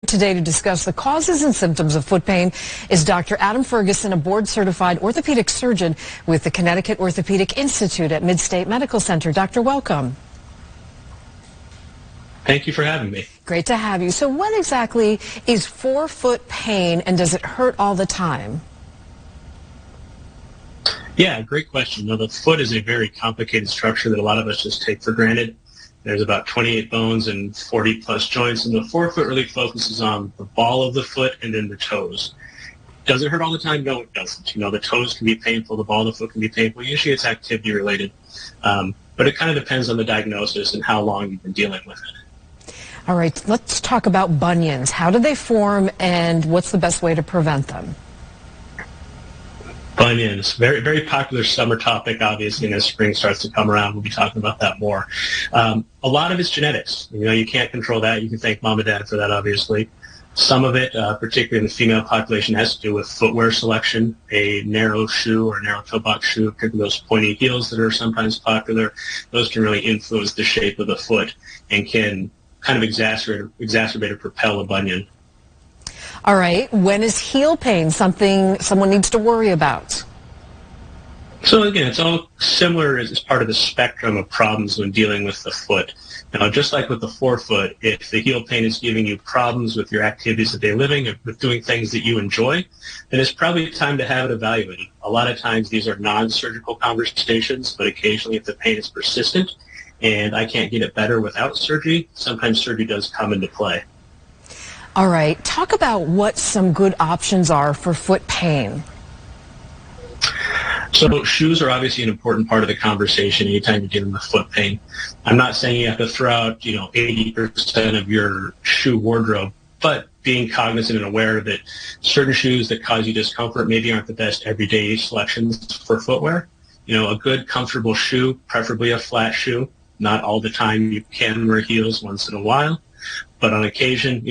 Today to discuss the causes and symptoms of foot pain is Dr. Adam Ferguson, a board-certified orthopedic surgeon with the Connecticut Orthopaedic Institute at Midstate Medical Center. Doctor, welcome. Thank you for having me. Great to have you. So what exactly is forefoot pain, and does it hurt all the time? Yeah, great question. The foot is a very complicated structure that a lot of us just take for granted. There's about 28 bones and 40 plus joints, and the forefoot really focuses on the ball of the foot and then the toes. Does it hurt all the time? No, it doesn't. The toes can be painful, the ball of the foot can be painful. Usually it's activity related, but it kind of depends on the diagnosis and how long you've been dealing with it. All right, let's talk about bunions. How do they form, and what's the best way to prevent them? Bunions, very, very popular summer topic, obviously, and as spring starts to come around, we'll be talking about that more. A lot of it's genetics. You can't control that. You can thank mom and dad for that, obviously. Some of it, particularly in the female population, has to do with footwear selection. A narrow shoe or narrow toe box shoe, particularly those pointy heels that are sometimes popular, those can really influence the shape of the foot and can kind of exacerbate or propel a bunion. All right, when is heel pain something someone needs to worry about? So again, it's all similar as part of the spectrum of problems when dealing with the foot. Just like with the forefoot, if the heel pain is giving you problems with your activities of daily living, with doing things that you enjoy, then it's probably time to have it evaluated. A lot of times these are non-surgical conversations, but occasionally if the pain is persistent and I can't get it better without surgery, sometimes surgery does come into play. All right, talk about what some good options are for foot pain. So shoes are obviously an important part of the conversation anytime you're dealing with foot pain. I'm not saying you have to throw out, 80% of your shoe wardrobe, but being cognizant and aware that certain shoes that cause you discomfort maybe aren't the best everyday selections for footwear. A good comfortable shoe, preferably a flat shoe. Not all the time. You can wear heels once in a while, but on occasion,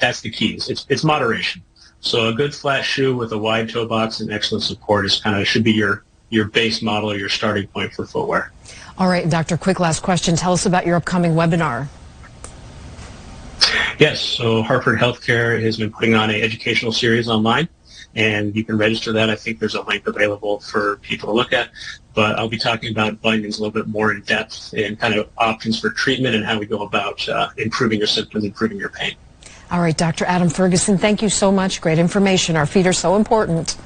that's the keys. It's moderation. So a good flat shoe with a wide toe box and excellent support should be your base model or your starting point for footwear. All right, Doctor, quick last question. Tell us about your upcoming webinar. Yes, so Hartford HealthCare has been putting on an educational series online, and you can register that. I think there's a link available for people to look at, but I'll be talking about bunions a little bit more in depth and kind of options for treatment and how we go about improving your symptoms, improving your pain. All right, Dr. Adam Ferguson, thank you so much. Great information. Our feet are so important.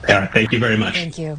Yeah, thank you very much. Thank you.